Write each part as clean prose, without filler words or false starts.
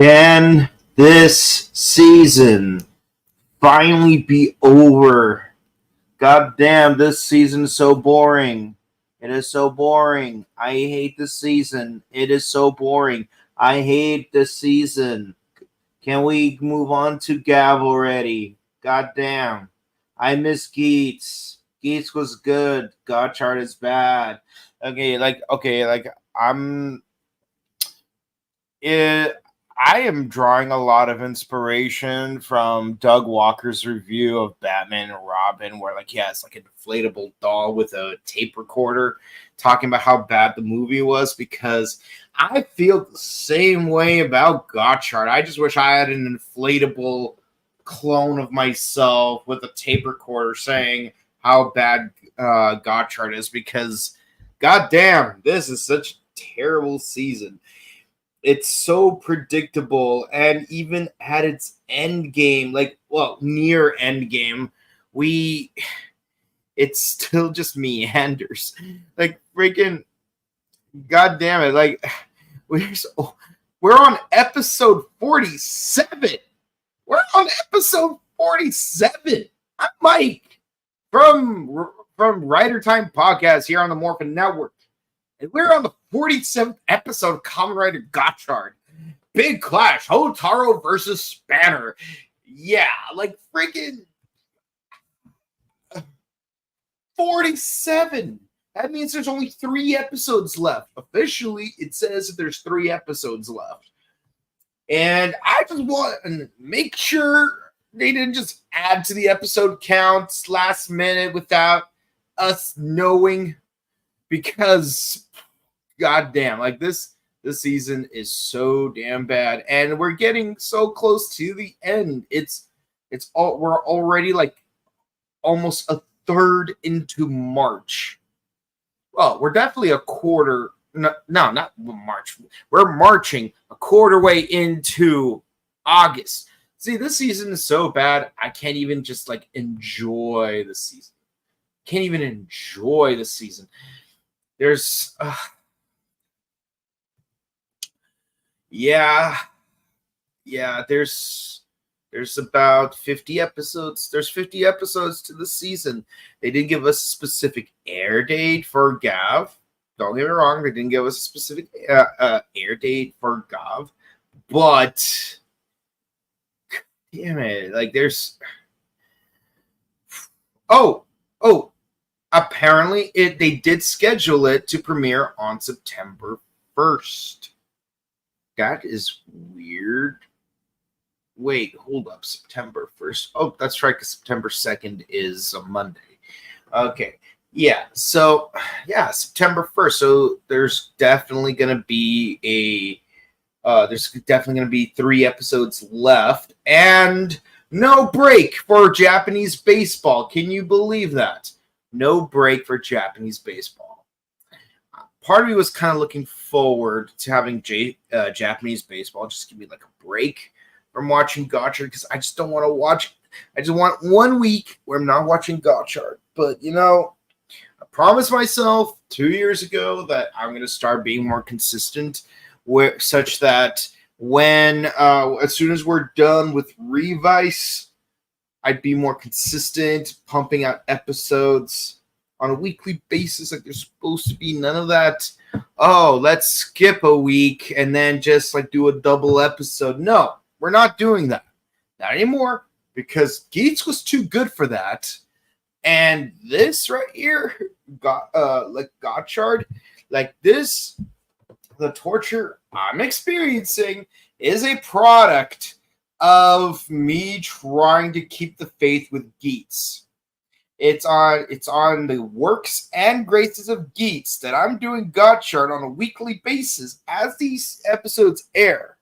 Can this season finally be over? God damn, this season is so boring. It is so boring. I hate this season. It is so boring. I hate this season. Can we move on to Gav already? God damn. I miss Geets. Geets was good. Gotchard is bad. I'm it, I am drawing a lot of inspiration from Doug Walker's review of Batman and Robin, where he has an inflatable doll with a tape recorder talking about how bad the movie was, because I feel the same way about Gotchard. I just wish I had an inflatable clone of myself with a tape recorder saying how bad Gotchard is, because goddamn, this is such a terrible season. It's so predictable, and even at its end game, near end game, it's still just meanders. Freaking goddamn it! We're on episode 47. We're on episode 47. I'm Mike from Rider Time Podcast here on the Morphin Network. And we're on the 47th episode of Kamen Rider Gotchard. Big clash. Hotaro versus Spanner. Yeah, freaking 47. That means there's only 3 episodes left. Officially, it says that there's 3 episodes left. And I just want to make sure they didn't just add to the episode counts last minute without us knowing, because goddamn, this season is so damn bad, and we're getting so close to the end. We're already almost a third into March. Well, we're definitely a quarter. No, not March. We're marching a quarter way into August. See, this season is so bad, I can't even just enjoy the season. Can't even enjoy the season. There's there's about 50 episodes. There's 50 episodes to the season. They didn't give us a specific air date for Gav. Don't get me wrong, they didn't give us a specific air date for Gav, but damn it, there's apparently they did schedule it to premiere on September 1st. That is weird. Wait, hold up. September 1st. Oh, that's right, because September 2nd is a Monday. Okay. Yeah. So, September 1st. So there's definitely going to be 3 episodes left, and no break for Japanese baseball. Can you believe that? No break for Japanese baseball. Part of me was kind of looking forward to having Japanese baseball. Just give me a break from watching Gotchard, because I just don't want to watch. I just want 1 week where I'm not watching Gotchard. But I promised myself 2 years ago that I'm going to start being more consistent, such that when as soon as we're done with Revice, I'd be more consistent, pumping out episodes on a weekly basis. There's supposed to be none of that. Oh, let's skip a week and then just do a double episode. No, we're not doing that. Not anymore, because Geets was too good for that. And this right here, Gotchard, this, the torture I'm experiencing is a product of me trying to keep the faith with Geets. It's on the works and graces of Geets that I'm doing Gotchard on a weekly basis as these episodes air,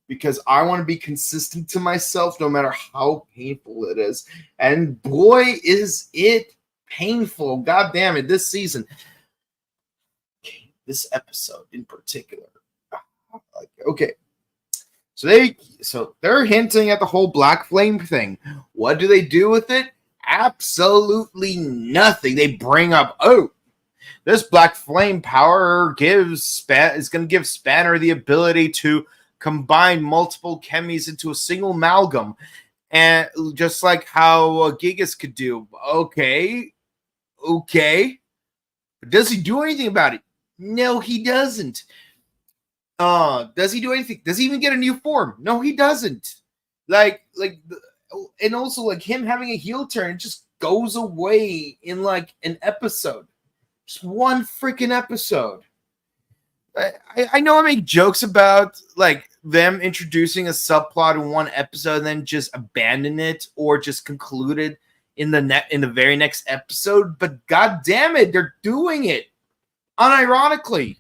because I want to be consistent to myself no matter how painful it is. And boy, is it painful. God damn it, this season. This episode in particular. Okay. So they're hinting at the whole Black Flame thing. What do they do with it? Absolutely nothing. They bring up, this black flame power is going to give Spanner the ability to combine multiple chemies into a single amalgam, and just like how Gigas could do. Okay. But does he do anything about it? No, he doesn't. Does he do anything? Does he even get a new form? No, he doesn't. And also like him having a heel turn, it just goes away in like an episode. Just one freaking episode. I know I make jokes about like them introducing a subplot in one episode and then just abandon it or just conclude it in the very next episode, but god damn it, they're doing it unironically.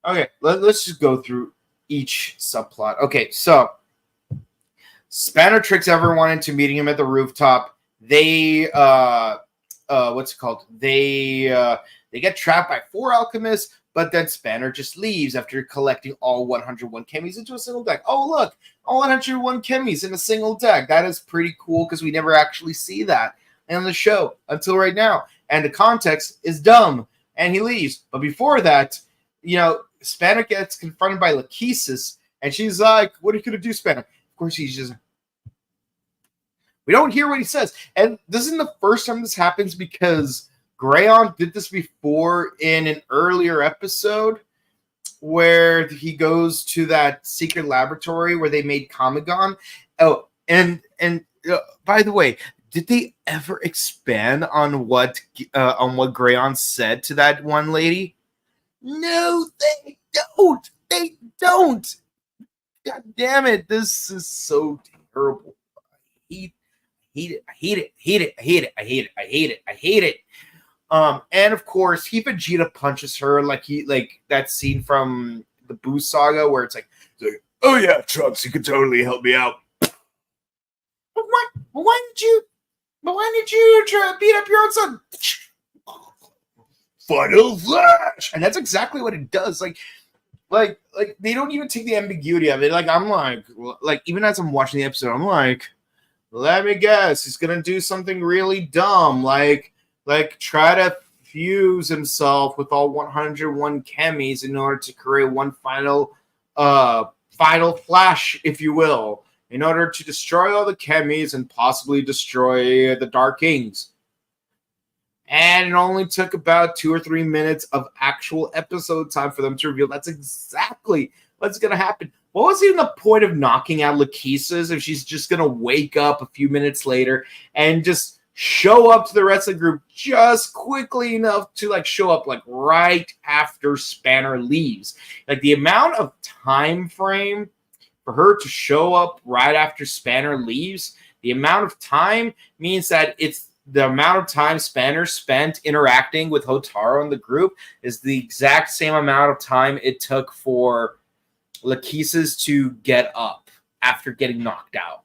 Okay, let's just go through each subplot. Okay, so Spanner tricks everyone into meeting him at the rooftop. They what's it called? They get trapped by 4 alchemists, but then Spanner just leaves after collecting all 101 chemies into a single deck. Oh look, all 101 chemies in a single deck. That is pretty cool because we never actually see that in the show until right now. And the context is dumb, and he leaves. But before that, Spanner gets confronted by Lachesis, and she's like, "What are you gonna do, Spanner?" Of course, he's just. We don't hear what he says. And this isn't the first time this happens because Grayon did this before in an earlier episode where he goes to that secret laboratory where they made Kamigon. Oh, and by the way, did they ever expand on what Grayon said to that one lady? No, they don't. They don't. God damn it. This is so terrible. I hate it. And of course, Vegeta punches her like that scene from the Boo Saga where it's like, "Oh yeah, Trunks, you can totally help me out." But why did you try to beat up your own son? Final Flash, and that's exactly what it does. Like they don't even take the ambiguity of it. Like I'm like even as I'm watching the episode, I'm like, let me guess, he's gonna do something really dumb, like try to fuse himself with all 101 chemies in order to create one final flash, if you will, in order to destroy all the chemies and possibly destroy the Dark Kings. And it only took about 2 or 3 minutes of actual episode time for them to reveal that's exactly what's going to happen. What was even the point of knocking out Lachesis if she's just going to wake up a few minutes later and just show up to the rest of the group just quickly enough to like show up like right after Spanner leaves? Like the amount of time frame for her to show up right after Spanner leaves, the amount of time means that it's the amount of time Spanner spent interacting with Hotaro and the group is the exact same amount of time it took for Lachesis to get up after getting knocked out.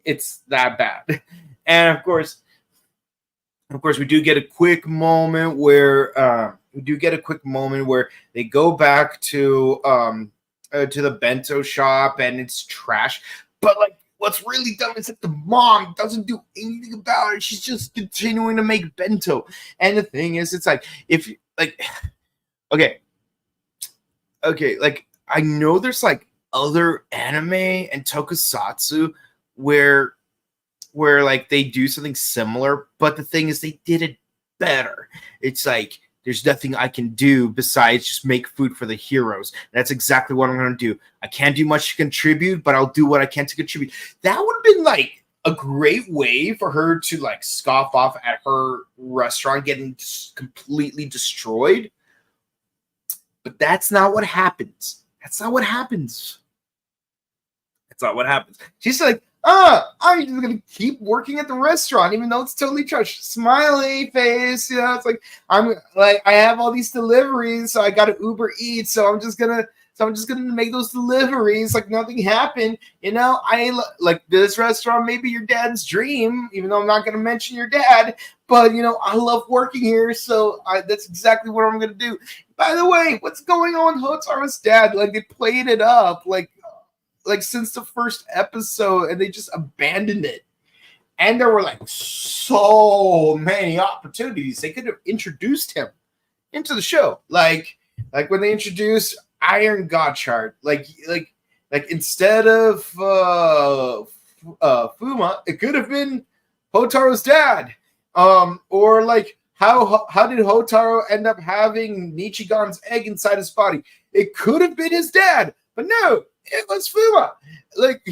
It's that bad. And of course, we do get a quick moment where they go back to the bento shop and it's trash. But like, what's really dumb is that the mom doesn't do anything about it. She's just continuing to make bento. And the thing is, it's like, if like, okay, like I know there's like other anime and tokusatsu where like they do something similar, but the thing is they did it better. It's like there's nothing I can do besides just make food for the heroes. That's exactly what I'm going to do. I can't do much to contribute, but I'll do what I can to contribute. That would have been like a great way for her to like scoff off at her restaurant getting completely destroyed. But that's not what happens. That's not what happens. She's like, I'm just gonna keep working at the restaurant, even though it's totally trash. Smiley face, it's like I have all these deliveries, so I gotta Uber Eats, so I'm just gonna make those deliveries like nothing happened. I like this restaurant, maybe your dad's dream, even though I'm not gonna mention your dad, but I love working here, so that's exactly what I'm gonna do. By the way, what's going on with Hotaro's dad? Like they played it up, like like since the first episode, and they just abandoned it. And there were like so many opportunities. They could have introduced him into the show. Like when they introduced Iron Gotchard, like instead of Fuma, it could have been Hotaro's dad. Or like how did Hotaro end up having Nichigan's egg inside his body? It could have been his dad, but no, it was Fuma. Like,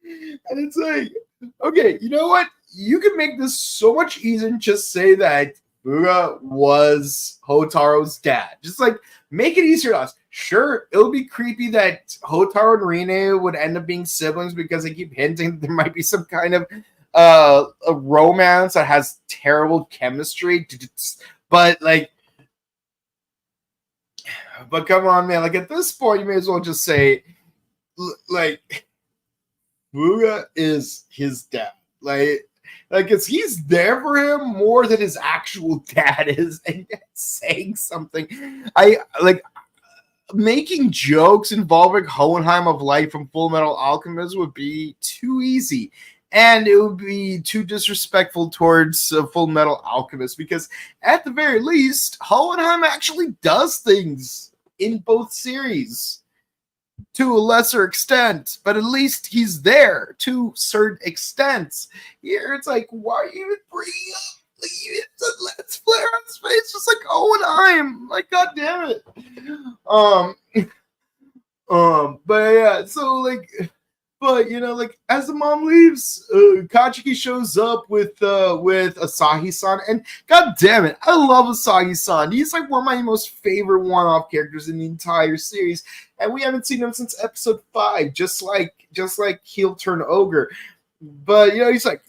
and it's like, okay, you know what? You can make this so much easier and just say that Fuga was Hotaro's dad. Just like make it easier to us. Sure, it would be creepy that Hotaro and Rine would end up being siblings because they keep hinting that there might be some kind of a romance that has terrible chemistry. But like, but come on, man. Like at this point, you may as well just say, like, Fuga is his dad. Like, cause he's there for him more than his actual dad is, and saying something. I like making jokes involving Hohenheim of Light from Full Metal Alchemist would be too easy. And it would be too disrespectful towards Full Metal Alchemist, because at the very least, Hohenheim actually does things in both series to a lesser extent, but at least he's there to certain extents. Here, it's like, why are you even bringing up? Like, let's flare on his face, just like Hohenheim. Like, god damn it. But yeah, so like. But you know, like as the mom leaves, Kachiki shows up with Asahi-san, and god damn it, I love Asahi-san. He's like one of my most favorite one-off characters in the entire series, and we haven't seen him since episode 5, just like Heel Turn Ogre. But you know, he's like,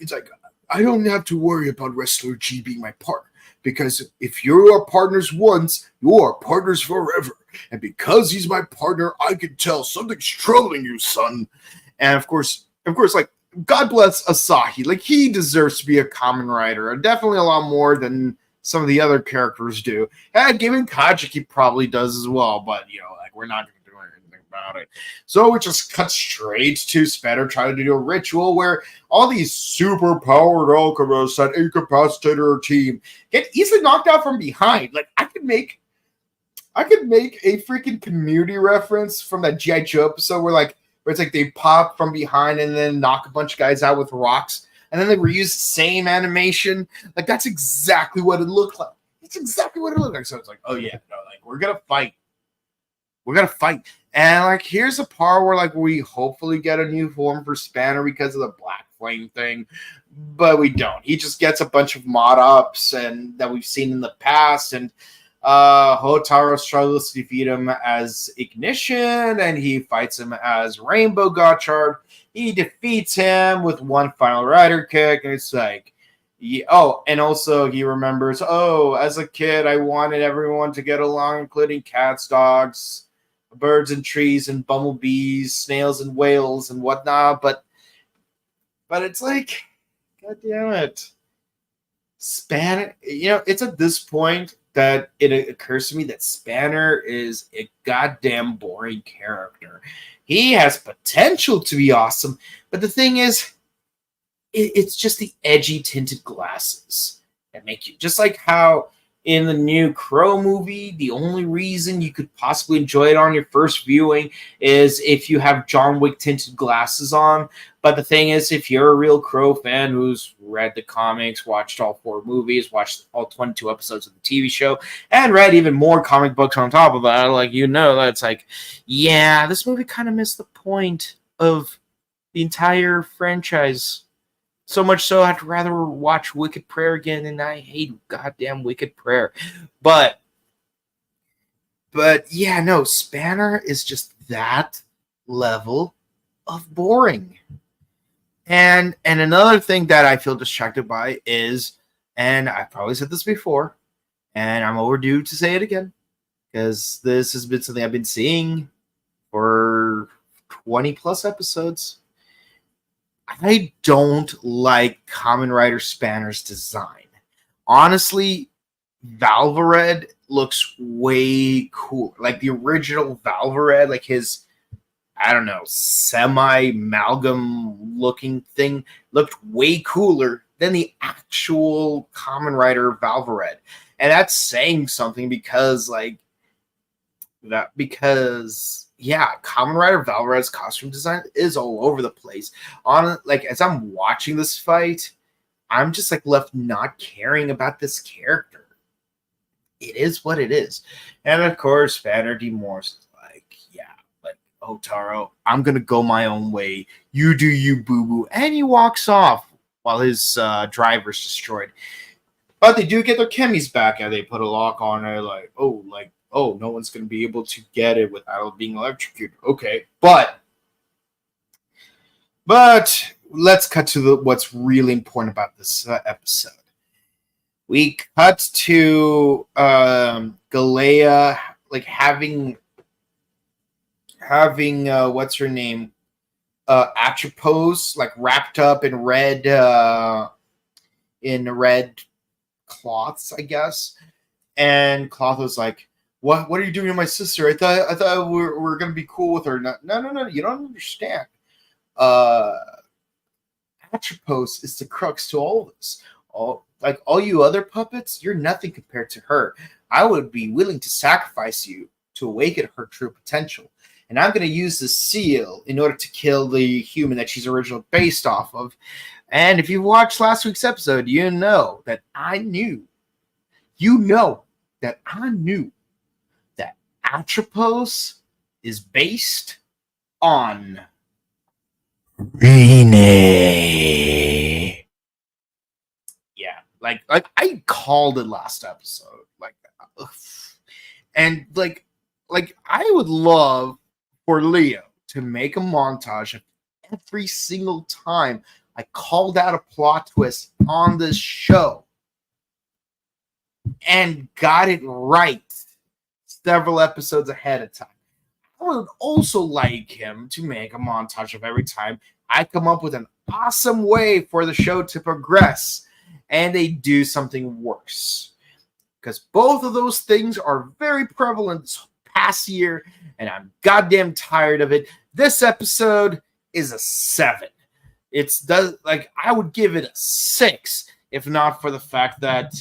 I don't have to worry about Wrestler G being my partner, because if you are partners once, you are partners forever. And because he's my partner, I can tell something's troubling you, son. And of course, like, God bless Asahi. Like, he deserves to be a Kamen Rider. Definitely a lot more than some of the other characters do. And given Kachiki probably does as well, but, you know, like, we're not going to do anything about it. So we just cut straight to Spanner trying to do a ritual where all these super-powered alchemists that incapacitated her team get easily knocked out from behind. Like, I could make a freaking Community reference from that G.I. Joe episode where it's like they pop from behind and then knock a bunch of guys out with rocks, and then they reuse the same animation. Like, that's exactly what it looked like. It's exactly what it looked like. So it's like, oh yeah, no, like we're gonna fight. And like, here's a part where like we hopefully get a new form for Spanner because of the Black Flame thing, but we don't. He just gets a bunch of mod ups and that we've seen in the past, and Hotaro struggles to defeat him as Ignition, and he fights him as Rainbow Gotchard. He defeats him with one final rider kick, and it's like, and also he remembers, as a kid, I wanted everyone to get along, including cats, dogs, birds and trees, and bumblebees, snails and whales, and whatnot, but it's like, god damn it. Spanner, you know, it's at this point that it occurs to me that Spanner is a goddamn boring character. He has potential to be awesome, but the thing is, it's just the edgy tinted glasses that make you, just like how in the new Crow movie, the only reason you could possibly enjoy it on your first viewing is if you have John Wick tinted glasses on. But the thing is, if you're a real Crow fan who's read the comics, watched all 4 movies, watched all 22 episodes of the TV show, and read even more comic books on top of that, like, you know, that's like, yeah, this movie kind of missed the point of the entire franchise. So much so, I'd rather watch Wicked Prayer again, and I hate goddamn Wicked Prayer. But yeah, no, Spanner is just that level of boring. And another thing that I feel distracted by is, and I've probably said this before, and I'm overdue to say it again, because this has been something I've been seeing for 20 plus episodes. I don't like Kamen Rider Spanner's design. Honestly, Valvared looks way cool. Like the original Valvared, like his I don't know, semi-amalgam looking thing looked way cooler than the actual Kamen Rider Valvared. And that's saying something because, Kamen Rider Valvared's costume design is all over the place. As I'm watching this fight, I'm just left not caring about this character. It is what it is. And of course, Banner D. Morse is Hotaro, I'm going to go my own way. You do you, boo-boo. And he walks off while his driver's destroyed. But they do get their chemis back, and they put a lock on it, no one's going to be able to get it without being electrocuted. Okay, but let's cut to what's really important about this episode. We cut to Galea, having what's her name, Atropos, wrapped up in red cloths, I guess. And Cloth was like, "What are you doing to my sister? I thought we were gonna be cool with her." No, you don't understand. Atropos is the crux to all of this. All you other puppets, you're nothing compared to her. I would be willing to sacrifice you to awaken her true potential. And I'm going to use the seal in order to kill the human that she's originally based off of. And if you watched last week's episode, you know that I knew that Atropos is based on Rene. Yeah, I called it last episode. And I would love for Leo to make a montage of every single time I called out a plot twist on this show and got it right several episodes ahead of time. I would also like him to make a montage of every time I come up with an awesome way for the show to progress and they do something worse. Because both of those things are very prevalent this past year, and I'm goddamn tired of it. This episode is a 7. I would give it a 6 if not for the fact that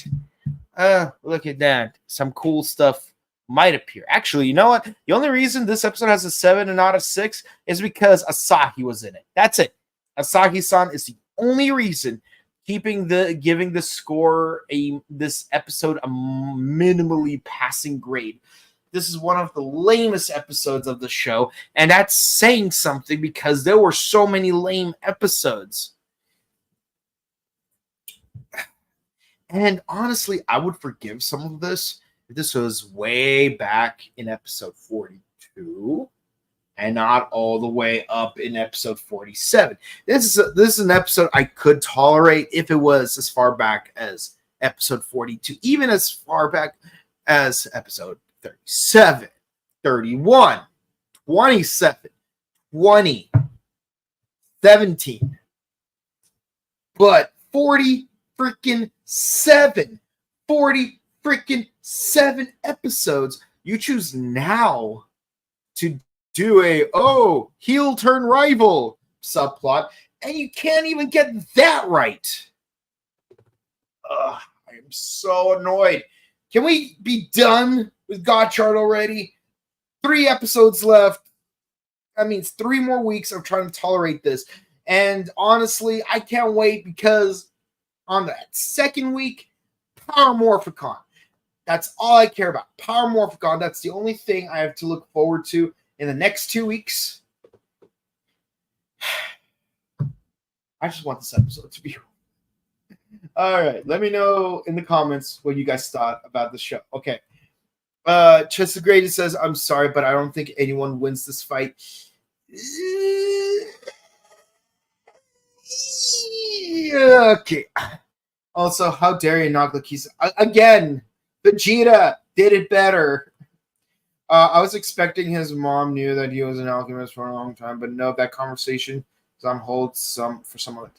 look at that, some cool stuff might appear. Actually, you know what? The only reason this episode has a 7 and not a 6 is because Asahi was in it. That's it. Asahi-san is the only reason giving the score this episode a minimally passing grade. This is one of the lamest episodes of the show, and that's saying something because there were so many lame episodes. And honestly, I would forgive some of this if this was way back in episode 42 and not all the way up in episode 47. This is an episode I could tolerate if it was as far back as episode 42, even as far back as episode 37, 31, 27, 20, 17. But 40 freaking 7 episodes. You choose now to do a heel turn rival subplot, and you can't even get that right. I am so annoyed. Can we be done with Gotchard already? 3 episodes left. That means 3 more weeks of trying to tolerate this. And honestly, I can't wait because on that second week, Power Morphicon. That's all I care about. Power Morphicon. That's the only thing I have to look forward to in the next 2 weeks. I just want this episode to be. All right. Let me know in the comments what you guys thought about the show. Okay. Chester Grady says, I'm sorry, but I don't think anyone wins this fight. Okay. Also, how dare you knock the keys? Again, Vegeta did it better. I was expecting his mom knew that he was an alchemist for a long time, but no, that conversation is on hold for some other.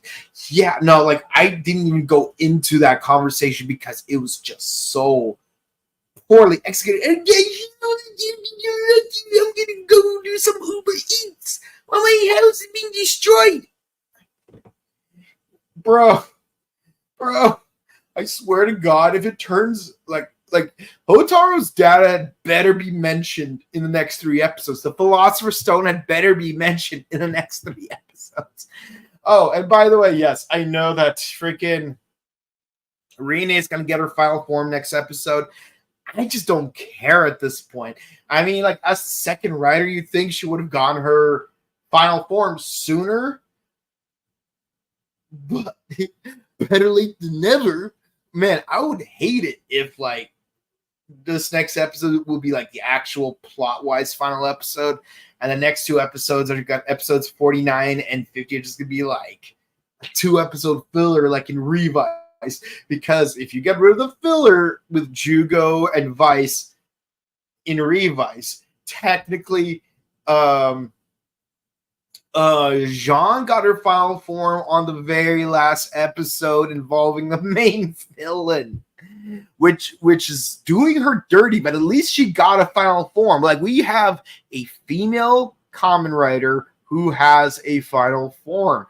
Yeah, no, I didn't even go into that conversation because it was just so poorly executed. And again, I'm gonna go do some Uber Eats while my house is being destroyed. Bro, I swear to God, if it turns like Hotaro's dad had better be mentioned in the next 3 episodes. The Philosopher's Stone had better be mentioned in the next 3 episodes. Oh, and by the way, yes, I know that freaking Rene is going to get her final form next episode. I just don't care at this point. I mean, like, as second rider, you'd think she would have gotten her final form sooner. But better late than never. Man, I would hate it if, like, this next episode will be, like, the actual plot-wise final episode. And the next 2 episodes, I've got episodes 49 and 50, are just going to be, like, a 2-episode filler, like in Revise. Because if you get rid of the filler with Jugo and Vice in Revise, technically, Jean got her final form on the very last episode involving the main villain, which is doing her dirty, but at least she got a final form. Like, we have a female Kamen Rider who has a final form,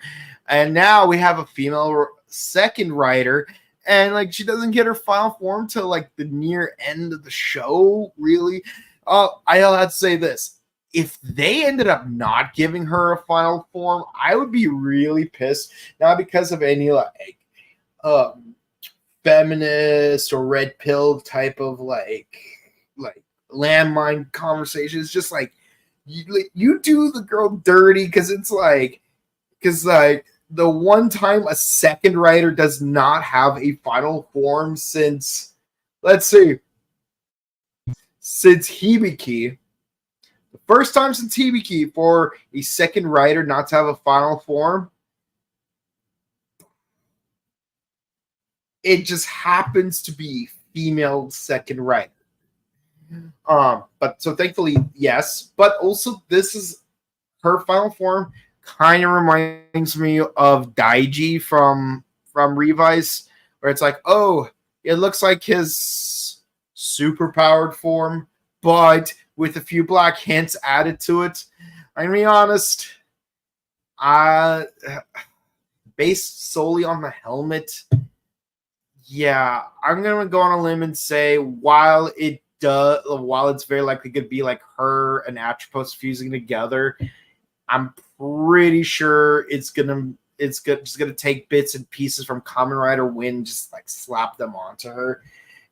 and now we have a female second rider, and like, she doesn't get her final form till like the near end of the show, really. I'll have to say this: if they ended up not giving her a final form, I would be really pissed. Not because of any like feminist or red pill type of like landmine conversations. Just like you do the girl dirty, because the one time a second rider does not have a final form since, let's see, since Hibiki. The first time since Hibiki for a second rider not to have a final form, it just happens to be female second rider. But so thankfully, yes. But also, this is her final form. Kind of reminds me of Daiji from Revise, where it's like, oh, it looks like his super powered form, but with a few black hints added to it. I'm gonna be honest, based solely on the helmet, yeah, I'm gonna go on a limb and say while it's very likely going to be like her and Atropos fusing together, I'm pretty sure it's just gonna take bits and pieces from Kamen Rider Win, just like slap them onto her.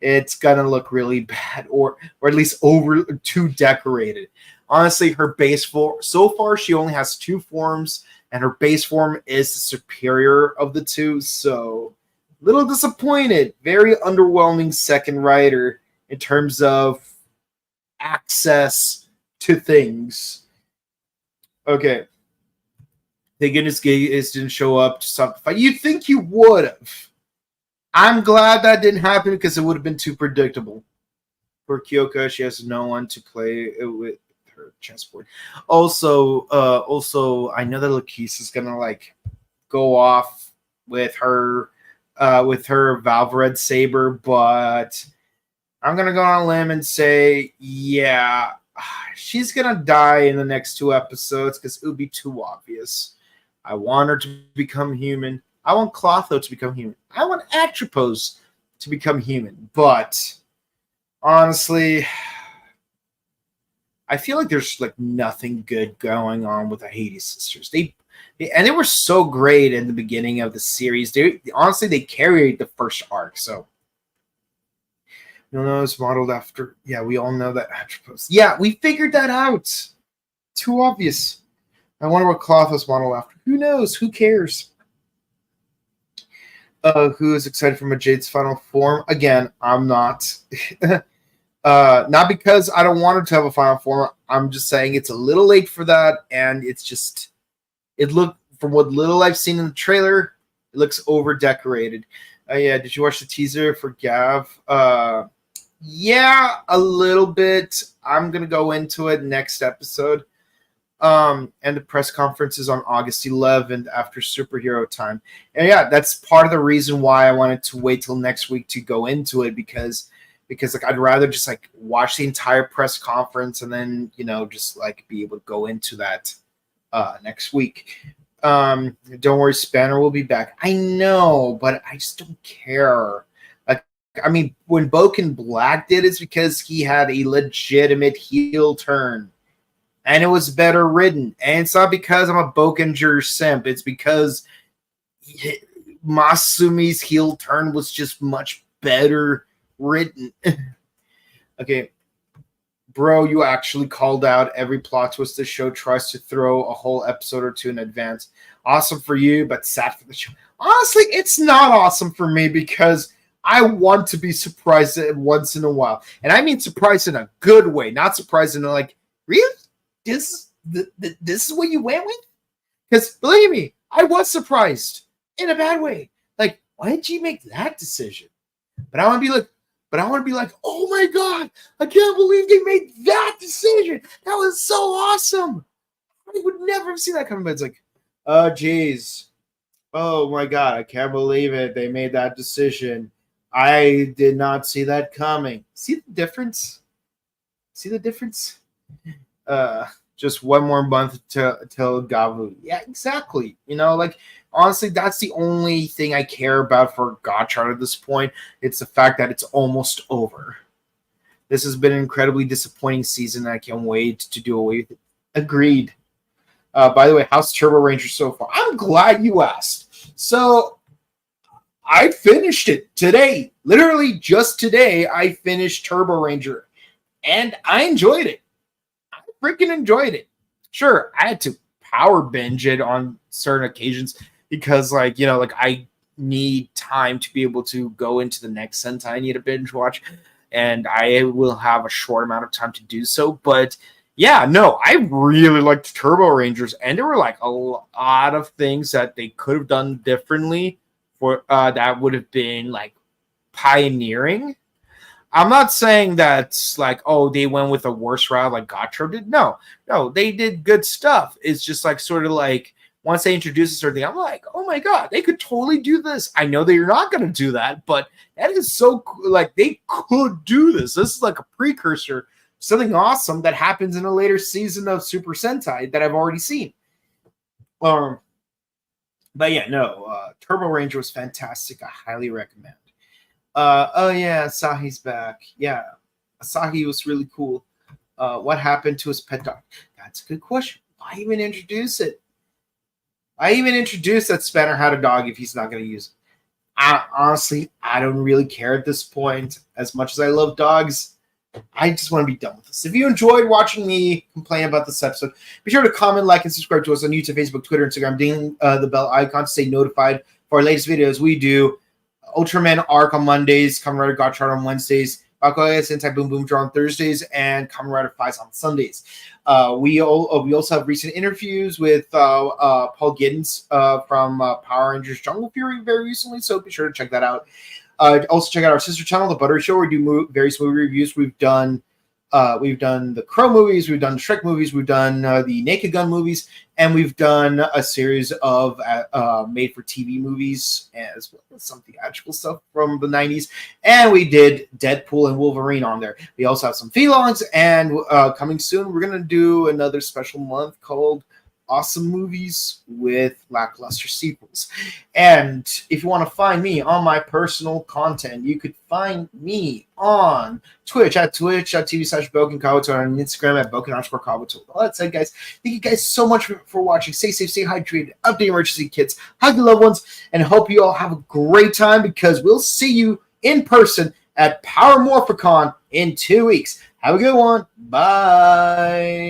It's gonna look really bad, or at least over too decorated. Honestly, her base form, so far she only has 2 forms, and her base form is the superior of the 2. So, little disappointed. Very underwhelming second rider in terms of access to things. Okay. Thank goodness Gigas didn't show up to stop the fight. You'd think you would have. I'm glad that didn't happen, because it would have been too predictable. For Kyoko, she has no one to play with her chessboard. Also, I know that Lakisa is gonna like go off with her Valve Red Saber, but I'm gonna go on a limb and say, yeah, she's gonna die in the next 2 episodes because it would be too obvious. I want her to become human. I want Clotho to become human. I want Atropos to become human. But honestly, I feel like there's like nothing good going on with the Hades sisters. They were so great in the beginning of the series. They carried the first arc. So you'll know it's modeled after. Yeah, we all know that Atropos. Yeah, we figured that out. Too obvious. I wonder what Clotho's modeled after. Who knows? Who cares? Who is excited for Majade's final form? Again, I'm not. Not because I don't want her to have a final form. I'm just saying it's a little late for that, and it's just, it looked, from what little I've seen in the trailer, it looks over decorated. Yeah, did you watch the teaser for Gav? Yeah, a little bit. I'm gonna go into it next episode. And the press conference is on August 11th after Superhero Time. And yeah, that's part of the reason why I wanted to wait till next week to go into it, because because like I'd rather just like watch the entire press conference and then just like be able to go into that next week. Don't worry, Spanner will be back. I know, but I just don't care. Like, I mean, when Boken Black did, it's because he had a legitimate heel turn, and it was better written. And it's not because I'm a Bokenger simp. It's because Masumi's heel turn was just much better written. Okay. Bro, you actually called out every plot twist the show tries to throw a whole episode or two in advance. Awesome for you, but sad for the show. Honestly, it's not awesome for me because I want to be surprised once in a while. And I mean surprised in a good way, not surprised in like, really? This is what you went with? Because believe me, I was surprised in a bad way. Like, why did you make that decision? But I want to be like, oh my God, I can't believe they made that decision. That was so awesome. I would never have seen that coming, but it's like, oh, geez. Oh my God, I can't believe it. They made that decision. I did not see that coming. See the difference? Just one more month till Gavu. Yeah, exactly. Like, honestly, that's the only thing I care about for Gotchard at this point. It's the fact that it's almost over. This has been an incredibly disappointing season. I can't wait to do away with it. Agreed. By the way, how's Turbo Ranger so far? I'm glad you asked. So, I finished it today. Literally just today, I finished Turbo Ranger. And I enjoyed it. Freaking enjoyed it. Sure, I had to power binge it on certain occasions because, like, I need time to be able to go into the next Sentai I need to binge watch, and I will have a short amount of time to do so. But yeah, no, I really liked Turbo Rangers, and there were like a lot of things that they could have done differently for that would have been like pioneering. I'm not saying that's like, oh, they went with a worse route like Gotchard did. No, they did good stuff. It's just like sort of like once they introduce a certain thing, I'm like, oh my God, they could totally do this. I know that you're not going to do that, but that is so cool. Like they could do this. This is like a precursor, something awesome that happens in a later season of Super Sentai that I've already seen. But yeah, no, Turbo Ranger was fantastic. I highly recommend. Oh yeah, Asahi's back. Yeah, Asahi was really cool. What happened to his pet dog? That's a good question. Why even introduce it? I even introduced that Spanner had a dog if he's not going to use it. Honestly, I don't really care at this point. As much as I love dogs, I just want to be done with this. If you enjoyed watching me complain about this episode, be sure to comment, like, and subscribe to us on YouTube, Facebook, Twitter, Instagram. Ding the bell icon to stay notified for our latest videos. We do Ultraman Arc on Mondays, Kamen Rider Gotchard on Wednesdays, Bakugo Sentai Boom Boom Draw on Thursdays, and Kamen Rider Fights on Sundays. We also have recent interviews with Paul Giddens from Power Rangers Jungle Fury very recently, so be sure to check that out. Also check out our sister channel, The Buttery Show, where we do various movie reviews. We've done the Crow movies, we've done the Shrek movies, we've done the Naked Gun movies, and we've done a series of made-for-TV movies, as well as some theatrical stuff from the 90s. And we did Deadpool and Wolverine on there. We also have some feelongs, and coming soon, we're going to do another special month called Awesome Movies with Lackluster Sequels. And if you want to find me on my personal content, you could find me on Twitch at twitch.tv/BokenKabuto, and on Instagram at Boken_Kabuto. All that said, guys, thank you guys so much for watching. Stay safe, stay hydrated, update emergency kits, hug your loved ones, and hope you all have a great time because we'll see you in person at Power Morphicon in 2 weeks. Have a good one. Bye.